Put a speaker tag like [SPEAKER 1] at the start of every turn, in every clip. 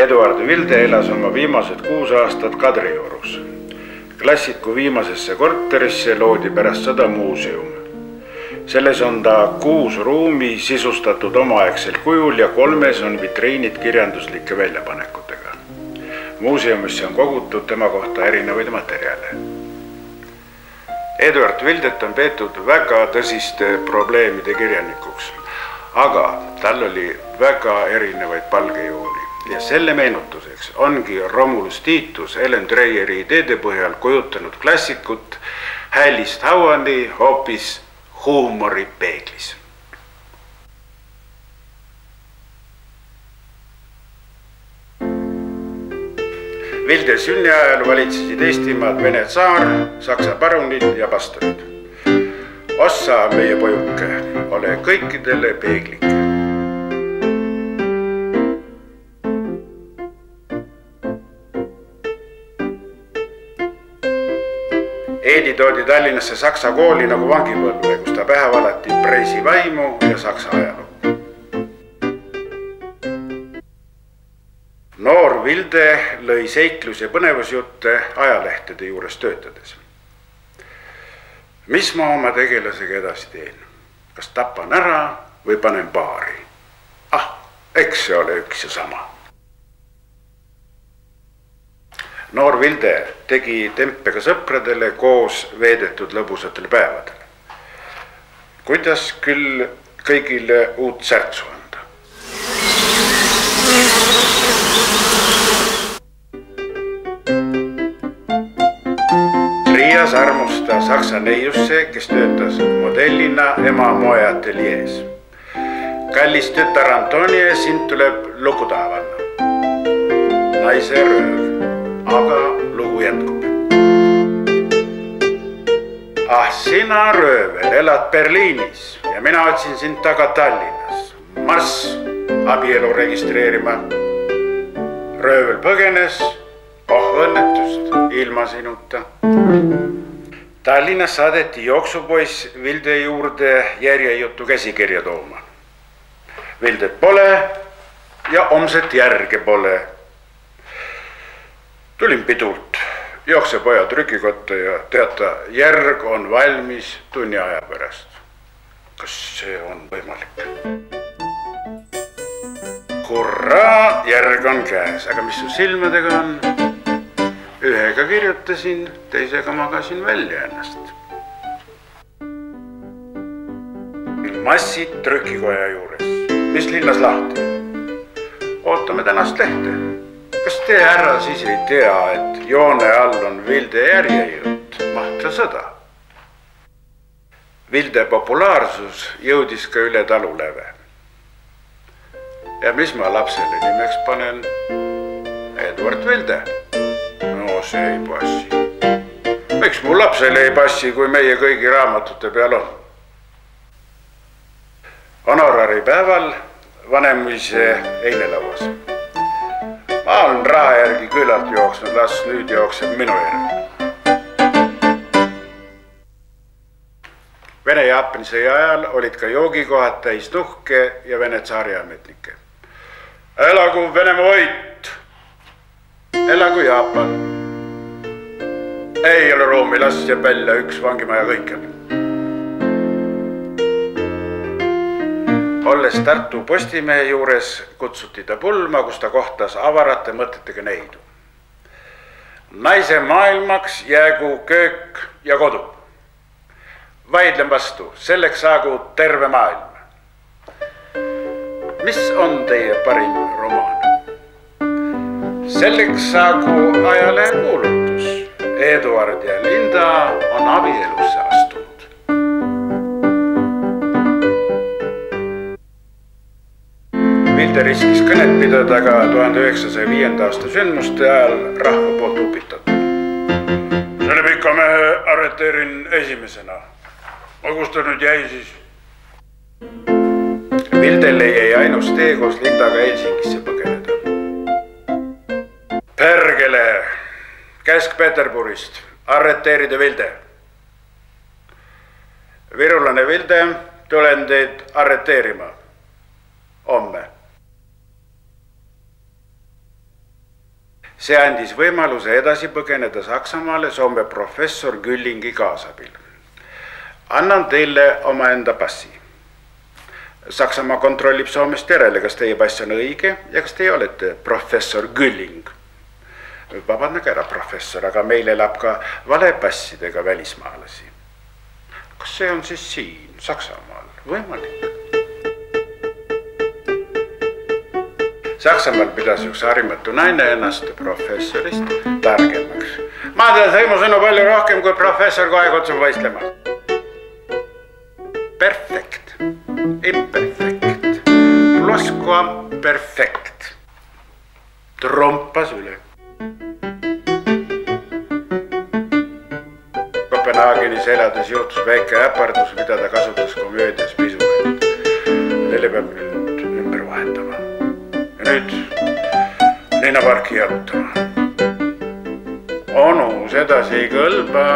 [SPEAKER 1] Eduard Vilde elas oma viimased 6 aastat Kadriorus. Klassiku viimasesse korterisse loodi pärast sõda muuseum. Selles on ta 6 ruumi sisustatud omaaegsel kujul ja 3 on vitriinid kirjanduslike väljapanekutega. Muuseumisse on kogutud tema kohta erinevaid materjale. Eduard Vildet on peetud väga tõsiste probleemide kirjanikuks, aga tal oli väga erinevaid palgejooni. Ja selle meenutuseks ongi Romulus Titus Ellen Dreyeri ideede põhjal kujutanud klassikut häälist hauani hoopis huumori peeglis. Vilde sünni ajal valitsesid Eestimaad Vene tsaar, Saksa parunid ja pastorid. Ossa meie pojuke, ole kõikidele peeglike. Eedi toodi Tallinnasse Saksa kooli nagu vangipõlve, kus ta pähe valati preisi vaimu ja Saksa ajalukku. Noor Vilde lõi seiklus- ja põnevusjutte ajalehtede juures töötades. Mis ma oma tegelasega edasi teen? Kas tapan ära või panen baari? Eks see ole üks ja sama. Noor Vilde tegi tempe ka sõpradele koos veedetud lõbusatel päevadel. Kuidas küll kõigile uut särtsu anda? Riias armus ta Saksa neiusse, kes töötas modellina ema moeateljees. Kallis tütar Antonie, sind tuleb lugu taha panna. Naise rööv. Aga lugu jätkub. Sina röövel elad Berliinis ja mina otsin sind taga Tallinnas. Marss abielu registreerima. Röövel põgenes, õnnetust, ilma sinuta. Tallinnas saadeti jooksupoiss Vilde juurde järjejutu käsikirja tooma. Vildet pole ja homset järge pole. Tulin pidult, jookse poja trükikotta ja teata, järg on valmis tunni aja pärast. Kas see on võimalik? Hurraa, järg on käes, aga mis su silmadega on? Ühega kirjutasin, teisega magasin välja ennast. Massid trükikoja juures, mis linnas lahti? Ootame tänast lehte. Kas te härra siis ei tea, et joone all on Vilde järjejutt, Mahtra sõda? Vilde populaarsus jõudis ka üle taluleve. Ja mis ma lapsele nimeks panen? Eduard Vilde. No see ei passi. Miks mu lapsele ei passi, kui meie kõigi raamatute peal on? Honorari päeval Vanemuise einelauas. Ma olen raha järgi küllalt jooksnud, las nüüd jookseb minu järgi. Vene-Jaapani sõja ajal olid ka joogikohad täis nuhke ja Vene tsaariametnikke. Elagu Venemaa võit! Elagu Jaapan! Ei ole ruumi, las jääb välja üks vangimaja kõikjal. Olles Tartu Postimehe juures kutsuti ta pulma, kus ta kohtas avarate mõtetega neidu. Naise maailmaks jäägu köök ja kodu. Vaidlen vastu, selleks saagu terve maailm. Mis on teie parim romaan? Selleks saagu ajalehe kuulutus. Eduard ja Linda on abielusse astunud. Vilde riskis kõnet pidada ka 1905. aasta sündmuste ajal rahva poolt upitatud. Selle pika mehe arreteerin esimesena. Kus ta nüüd jäi siis? Vildel jäi ainus tee koos Lindaga Helsingisse põgeneda. Perkele, Kesk-Peterburist arreteerida Vilde. Virulane Vilde, tulen teid arreteerima. Homme. See andis võimaluse edasi põgeneda Saksamaale Soome professor Güllingi kaasabil. Annan teile omaenda passi. Saksamaa kontrollib Soomest järele, kas teie pass on õige ja kas teie olete professor Gülling. Vabandage ära, professor, aga meil elab ka valepassidega välismaalasi. Kas see on siis siin, Saksamaal, võimalik? Saksamaal pidas üks harimatu naine ennast professorist targemaks. Ma tean sõimu sõnu palju rohkem kui professor kohe kutsub võistlema. Perfekt, imperfekt, plusqua perfekt. Trompas üle. Kopenhaagenis elades juhtus väike äpardus, mida ta kasutas komöödias Pisuvend. Neile peab nüüd ümber vahendama. Ja nüüd linnaparki jalutama. Onu, sedasi ei kõlba.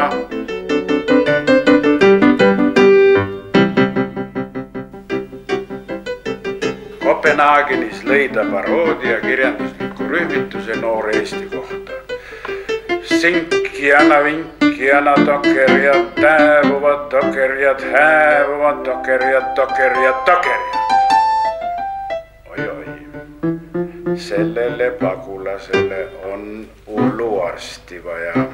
[SPEAKER 1] Kopenhaagenis lõi ta paroodia kirjandusliku rühmituse Noore Eesti kohta. Sinkjana, vinkjana, tokerjad, täävuvad tokerjad, häävuvad tokerjad, tokerjad, tokerjad. Oi-oi, sellele pagulasele on hulluarsti vaja.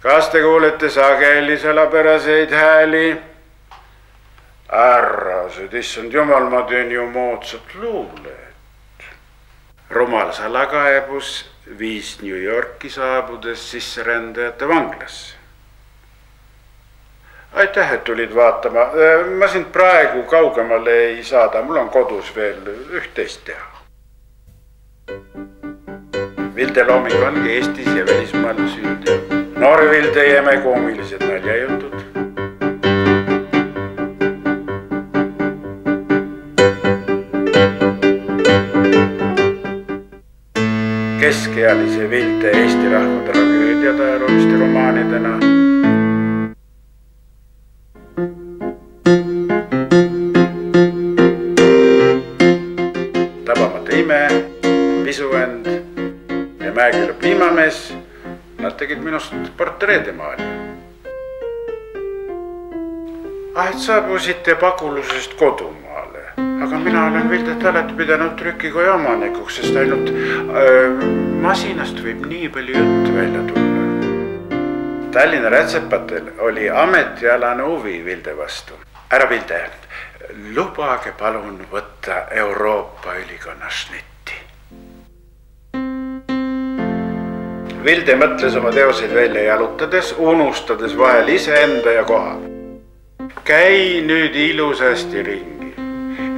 [SPEAKER 1] Kas te kuulete sageli salapäraseid hääli? Ärrased, issand jumal, ma teen ju moodsat luulet. Rumal salakaebus viis New Yorki saabudes sisserändajate vanglasse. Aitäh, et tulid vaatama. Ma sind praegu kaugemale ei saada, mul on kodus veel üht-teist teha. Vilde looming ongi Eestis ja välismaal sündinud. Noore Vilde jäme koomilised naljajutud. Keskealise Vilde Eesti rahva tragöödiad ajalooliste romaanidena. Tabamata ime, Pisuvend ja Mäeküla piimamees, nad tegid minust portreedemaali. Et saabusite pagulusest kodumaale, aga mina olen Vildet alati pidanud trükikoja omanikuks, sest ainult masinast võib nii palju juttu välja tulla. Tallinna rätsepatel oli ametialane huvi Vilde vastu. Ära Vilde, lubage palun võtta Euroopa ülikonna šnitti. Vilde mõtles oma teoseid välja jalutades, unustades vahel iseenda ja koha. Käi nüüd ilusasti ringi.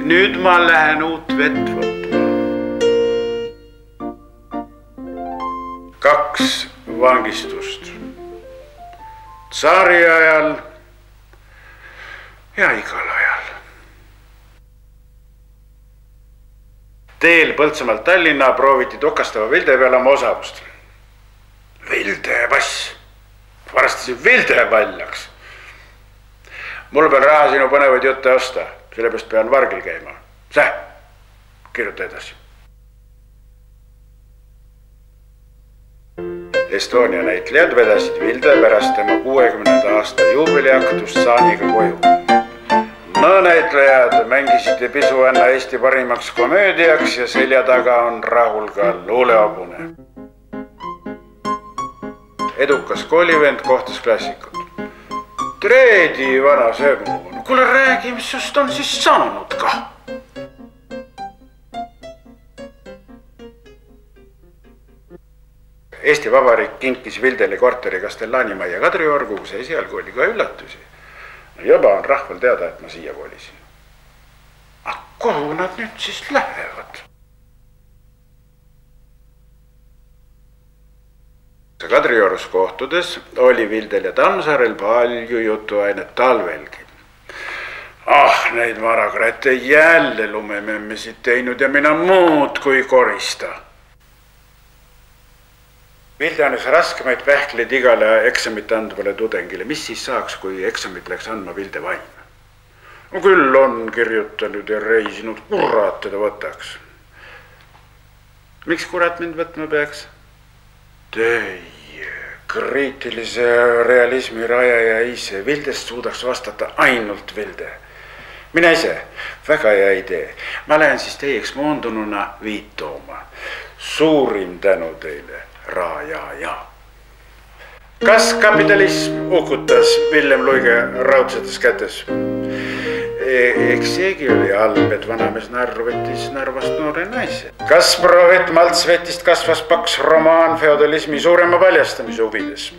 [SPEAKER 1] Nüüd ma lähen uut vett võtma. 2 vangistust. Tsaari ajal ja igal ajal. Teel Põltsamaalt Tallinna prooviti tokastava Vilde peale oma osavust. Vilde pass. Varastasin Vilde paljaks. Mul peal raha sinu põnevaid jutte osta, sellepärast pean vargil käima. Säh, kirjuta edasi. Estonia näitlejad vedasid Vilde pärast tema 60. aasta juubeliaktust saaniga koju. No näitlejad mängisite Pisuvenna Eesti parimaks komöödiaks ja selja taga on rahul ka luulehobune. Edukas koolivend kohtas klassikut. Treedi vana söömu. Kuule räägi, mis sust on siis saanud ka? Eesti Vabariik kinkis Vildele korteri Kastellanimajja Kadriorgu, kus esialgu oli ka üllatusi. Juba on rahval teada, et ma siia kolisin. Aga kuhu nad nüüd siis lähevad? Kadriorus kohtudes oli Vildel ja Tammsaarel palju jutuainet talvelgi. Neid varakrate jälle lumememmisid teinud ja mina muud kui korista. Vilde on üks raskemaid pähkleid igale eksamit andvale tudengile. Mis siis saaks, kui eksamit läks andma Vilde vaim? No küll on kirjutanud ja reisinud, kurat teda võtaks. Miks kurat mind võtma peaks? Teie kriitilise realismi rajaja ise. Vildest suudaks vastata ainult Vilde. Mina ise, väga hea idee. Ma lähen siis teieks moondununa viit tooma. Suurim tänu teile. Ja. Kas kapitalism ukutas Villem Luige raudsetes kätes? Eks seegi oli halb, et vanamees Narru võttis Narvast noore naise. Kas provet Maltsvetist kasvas paks romaan feodalismi suurema paljastamise huvides?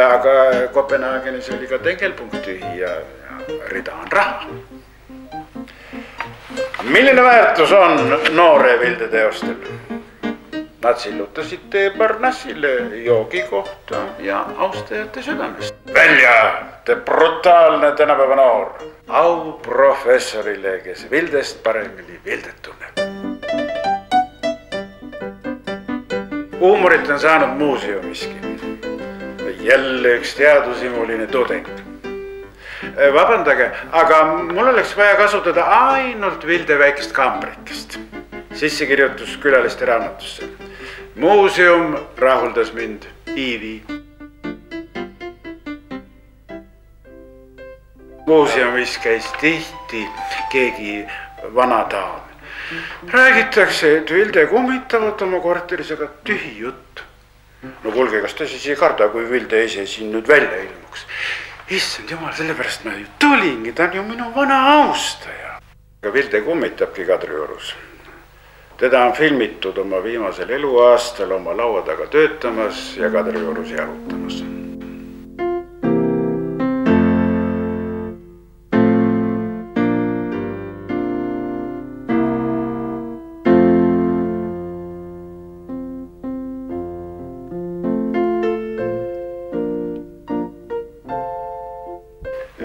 [SPEAKER 1] Aga Kopenhaagenis oli ka tengelpunkt tühi ja rida on raha. Milline väärtus on noore Vilde teostel? Nad sillutasid tee Parnassile joogi kohta ja austajate südamest. Välja, te brutaalne tänapäeva noor. Au professorile, kes Vildest paremini Vildet tunneb. Huumorit on saanud muuseumiski. Jälle üks teadusimuline tudeng. Vabandage, aga mul oleks vaja kasutada ainult Vilde väikest kambrikest. Sissekirjutus külaliste raamatusse. Muuseum rahuldas mind Iivi. Muuseumis käis tihti keegi vana daam. Räägitakse, et Vilde kummitavad oma korteris, aga tühi jutt. No kuulge, kas ta siis ei karda, kui Vilde ise siin nüüd välja ilmuks? Issand jumal, sellepärast ma ju tulingi, ta on ju minu vana austaja. Aga Vilde kummitabki Kadriorus. Teda on filmitud oma viimasel eluaastal oma laua taga töötamas ja Kadriorus jalutamas.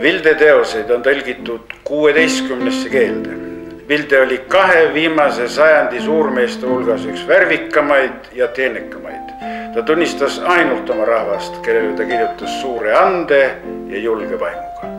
[SPEAKER 1] Vilde teoseid on tõlgitud 16 keelde. Vilde oli 2 viimase sajandi suurmeeste hulgas üks värvikamaid ja teenekamaid. Ta tunnistas ainult oma rahvast, kellele ta kirjutas suure ande ja julge vaimuga.